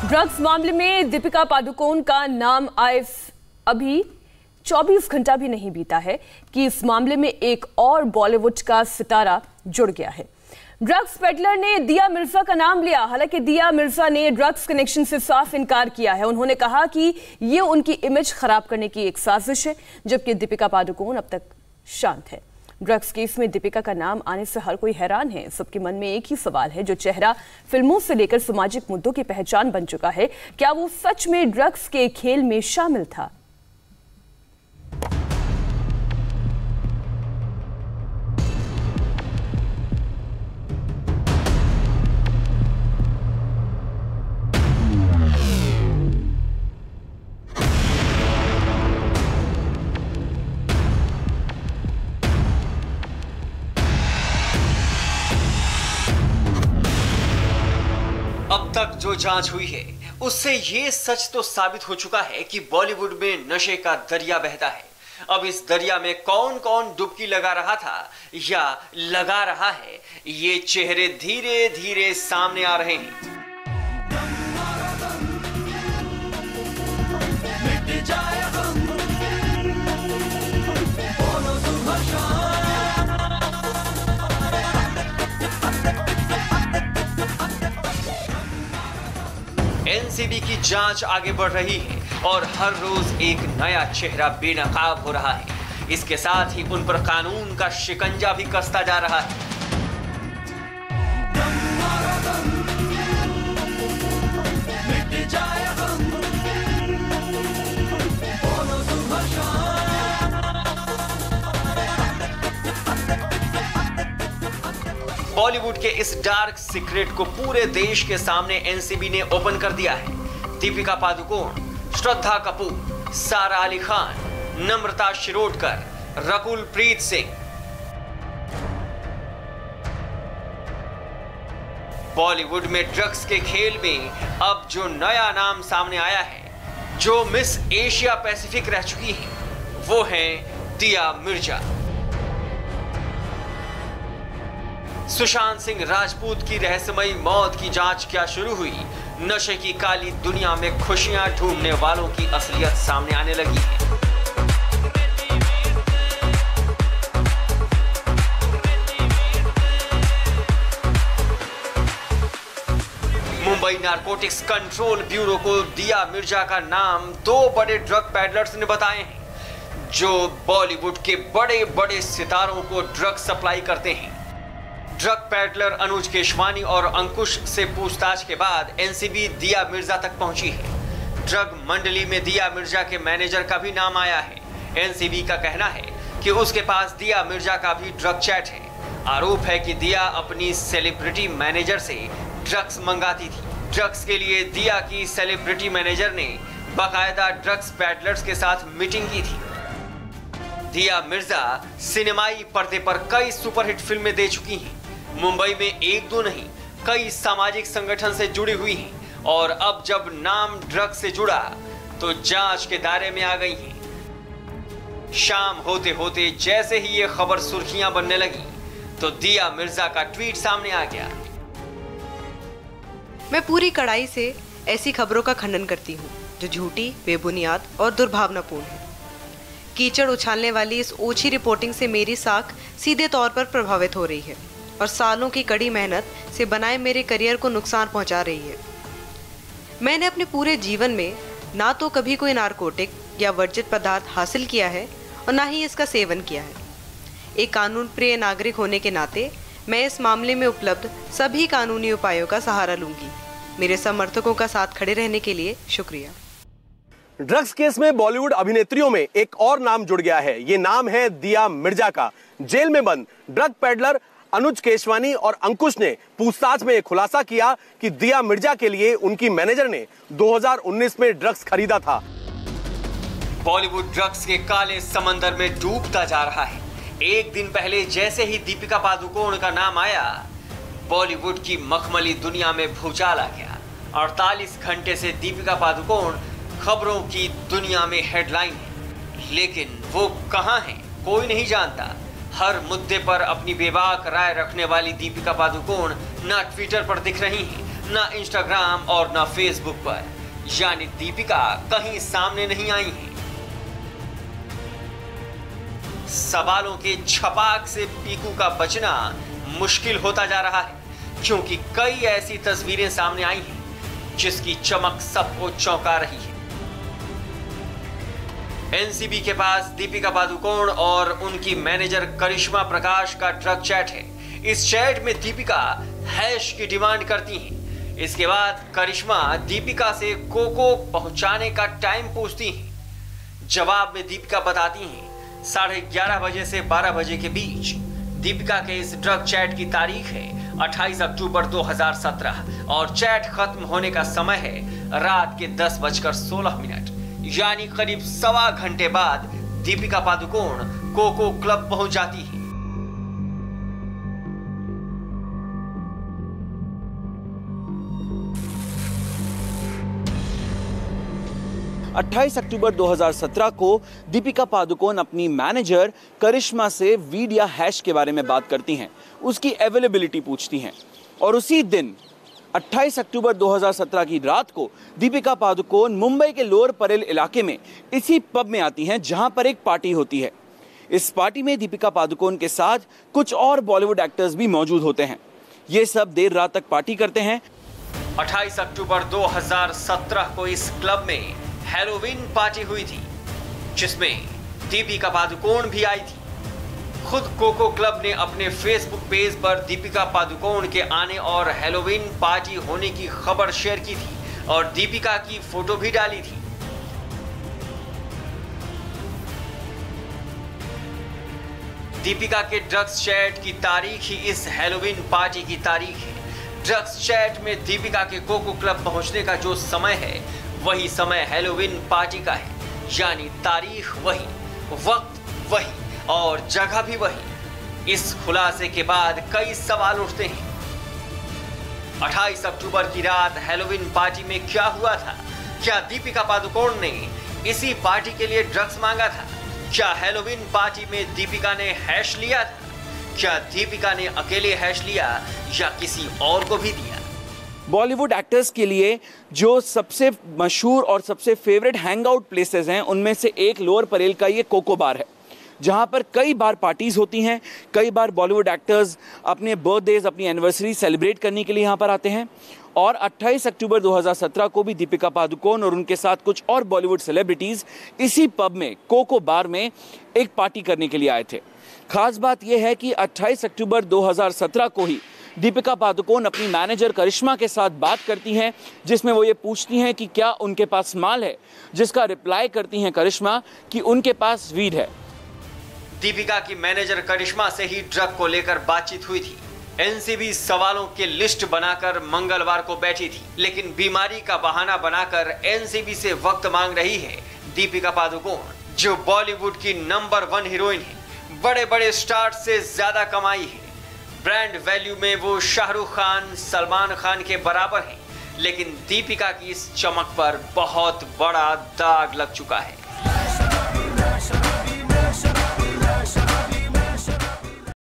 Drugs मामले में दीपिका पादुकोण का नाम आए अभी 24 घंटा भी नहीं बीता है कि इस मामले में एक और बॉलीवुड का सितारा जुड़ गया है। ड्रग्स पेडलर ने दिया मिर्जा का नाम लिया। हालांकि दिया मिर्जा ने ड्रग्स कनेक्शन से साफ इनकार किया है। उन्होंने कहा कि ये उनकी इमेज खराब करने की एक साजिश है, जबकि दीपिका पादुकोण अब तक शांत है। ड्रग्स केस में दीपिका का नाम आने से हर कोई हैरान है। सबके मन में एक ही सवाल है, जो चेहरा फिल्मों से लेकर सामाजिक मुद्दों की पहचान बन चुका है, क्या वो सच में ड्रग्स के खेल में शामिल था? अब तक जो जांच हुई है उससे ये सच तो साबित हो चुका है कि बॉलीवुड में नशे का दरिया बहता है। अब इस दरिया में कौन कौन डुबकी लगा रहा था या लगा रहा है, ये चेहरे धीरे धीरे सामने आ रहे हैं। एनसीबी की जांच आगे बढ़ रही है और हर रोज एक नया चेहरा बेनकाब हो रहा है। इसके साथ ही उन पर कानून का शिकंजा भी कसता जा रहा है। बॉलीवुड के इस डार्क सीक्रेट को पूरे देश के सामने एनसीबी ने ओपन कर दिया है। दीपिका पादुकोण, श्रद्धा कपूर, सारा अली खान, नम्रता शिरोडकर, रकुल प्रीत सिंह। बॉलीवुड में ड्रग्स के खेल में अब जो नया नाम सामने आया है, जो मिस एशिया पैसिफिक रह चुकी है, वो है दिया मिर्जा। सुशांत सिंह राजपूत की रहस्यमयी मौत की जांच क्या शुरू हुई, नशे की काली दुनिया में खुशियां ढूंढने वालों की असलियत सामने आने लगी है। मुंबई नारकोटिक्स कंट्रोल ब्यूरो को दिया मिर्जा का नाम दो बड़े ड्रग पैडलर्स ने बताए हैं, जो बॉलीवुड के बड़े बड़े सितारों को ड्रग सप्लाई करते हैं। ड्रग पैडलर अनुज केशवानी और अंकुश से पूछताछ के बाद एनसीबी दिया मिर्जा तक पहुंची है। ड्रग मंडली में दिया मिर्जा के मैनेजर का भी नाम आया है। एनसीबी का कहना है कि उसके पास दिया मिर्जा का भी ड्रग चैट है। आरोप है कि दिया अपनी सेलिब्रिटी मैनेजर से ड्रग्स मंगाती थी। ड्रग्स के लिए दिया की सेलिब्रिटी मैनेजर ने बाकायदा ड्रग्स पैडलर्स के साथ मीटिंग की थी। दिया मिर्जा सिनेमाई पर्दे पर कई सुपरहिट फिल्में दे चुकी हैं। मुंबई में एक दो नहीं, कई सामाजिक संगठन से जुड़ी हुई हैं और अब जब नाम ड्रग्स से जुड़ा तो जांच के दायरे में आ गई हैं। शाम होते होते जैसे ही ये खबर सुर्खियां बनने लगी तो दिया मिर्जा का ट्वीट सामने आ गया। मैं पूरी कड़ाई से ऐसी खबरों का खंडन करती हूँ जो झूठी, बेबुनियाद और दुर्भावनापूर्ण है। कीचड़ उछालने वाली इस ओछी रिपोर्टिंग से मेरी साख सीधे तौर पर प्रभावित हो रही है और सालों की कड़ी मेहनत से बनाए मेरे करियर को नुकसान पहुंचा रही है। मैंने अपने पूरे जीवन में ना तो कभी कोई नारकोटिक या वर्जित पदार्थ हासिल किया है और ना ही इसका सेवन किया है। एक कानून प्रिय नागरिक होने के नाते मैं इस मामले में उपलब्ध सभी कानूनी उपायों का सहारा लूंगी। मेरे समर्थकों का साथ खड़े रहने के लिए शुक्रिया। ड्रग्स केस में बॉलीवुड अभिनेत्रियों में एक और नाम जुड़ गया है। ये नाम है दिया मिर्जा का। जेल में बंद ड्रग पैडलर अनुज केशवानी और अंकुश ने पूछताछ में खुलासा किया कि दिया मिर्जा के लिए उनकी मैनेजर ने 2019 में ड्रग्स खरीदा था। बॉलीवुड ड्रग्स के काले समंदर में डूबता जा रहा है। एक दिन पहले जैसे ही दीपिका पादुकोण का नाम आया, बॉलीवुड की मखमली दुनिया में भूचाल आ गया। 48 घंटे से दीपिका पादुकोण खबरों की दुनिया में हेडलाइन है, लेकिन वो कहां है कोई नहीं जानता। हर मुद्दे पर अपनी बेबाक राय रखने वाली दीपिका पादुकोण ना ट्विटर पर दिख रही हैं, न इंस्टाग्राम और न फेसबुक पर, यानी दीपिका कहीं सामने नहीं आई हैं। सवालों के छपाक से पीकू का बचना मुश्किल होता जा रहा है, क्योंकि कई ऐसी तस्वीरें सामने आई हैं जिसकी चमक सबको चौंका रही है। एनसीबी के पास दीपिका पादुकोण और उनकी मैनेजर करिश्मा प्रकाश का ड्रग चैट है। इस चैट में दीपिका हैश की डिमांड करती हैं। इसके बाद करिश्मा दीपिका से कोको पहुंचाने का टाइम पूछती हैं। जवाब में दीपिका बताती हैं 11:30 बजे से 12 बजे के बीच। दीपिका के इस ड्रग चैट की तारीख है 28 अक्टूबर 2017 और चैट खत्म होने का समय है रात के 10:16, यानी करीब सवा घंटे बाद दीपिका पादुकोण कोको क्लब पहुंच जाती है। अट्ठाईस अक्टूबर 2017 को दीपिका पादुकोण अपनी मैनेजर करिश्मा से वीड या हैश के बारे में बात करती हैं, उसकी अवेलेबिलिटी पूछती हैं और उसी दिन 28 अक्टूबर 2017 की रात को दीपिका पादुकोण मुंबई के लोअर परेल इलाके में इसी पब में आती हैं जहां पर एक पार्टी होती है। इस पार्टी में दीपिका पादुकोण के साथ कुछ और बॉलीवुड एक्टर्स भी मौजूद होते हैं। ये सब देर रात तक पार्टी करते हैं। 28 अक्टूबर 2017 को इस क्लब में हैलोवीन पार्टी हुई थी, जिसमें दीपिका पादुकोण भी आई थी। खुद कोको क्लब ने अपने फेसबुक पेज पर दीपिका पादुकोण के आने और हैलोवीन पार्टी होने की खबर शेयर की थी और दीपिका की फोटो भी डाली थी। दीपिका के ड्रग्स चैट की तारीख ही इस हैलोवीन पार्टी की तारीख है। ड्रग्स चैट में दीपिका के कोको क्लब पहुंचने का जो समय है वही समय हैलोवीन पार्टी का है, यानी तारीख वही, वक्त वही और जगह भी वही। इस खुलासे के बाद कई सवाल उठते हैं। 28 अक्टूबर की रात हैलोवीन पार्टी में क्या हुआ था? क्या दीपिका पादुकोण ने इसी पार्टी के लिए ड्रग्स मांगा था? क्या हैलोवीन पार्टी में दीपिका ने हैश लिया था? क्या दीपिका ने अकेले हैश लिया या किसी और को भी दिया? बॉलीवुड एक्टर्स के लिए जो सबसे मशहूर और सबसे फेवरेट हैंगआउट प्लेसेस हैं उनमें से एक लोअर परेल का ये कोको बार है, जहां पर कई बार पार्टीज होती हैं। कई बार बॉलीवुड एक्टर्स अपने बर्थडेज, अपनी एनिवर्सरी सेलिब्रेट करने के लिए यहाँ पर आते हैं। और 28 अक्टूबर 2017 को भी दीपिका पादुकोण और उनके साथ कुछ और बॉलीवुड सेलिब्रिटीज़ इसी पब में कोको बार में एक पार्टी करने के लिए आए थे। खास बात यह है कि 28 अक्टूबर 2017 को ही दीपिका पादुकोण अपनी मैनेजर करिश्मा के साथ बात करती हैं, जिसमें वो ये पूछती हैं कि क्या उनके पास माल है, जिसका रिप्लाई करती हैं करिश्मा कि उनके पास वीड है। दीपिका की मैनेजर करिश्मा से ही ड्रग को लेकर बातचीत हुई थी। एनसीबी सवालों की लिस्ट बनाकर मंगलवार को बैठी थी, लेकिन बीमारी का बहाना बनाकर एनसीबी से वक्त मांग रही है दीपिका पादुकोण, जो बॉलीवुड की नंबर 1 हीरोइन है। बड़े बड़े स्टार्स से ज्यादा कमाई है। ब्रांड वैल्यू में वो शाहरुख खान, सलमान खान के बराबर हैं, लेकिन दीपिका की इस चमक पर बहुत बड़ा दाग लग चुका है।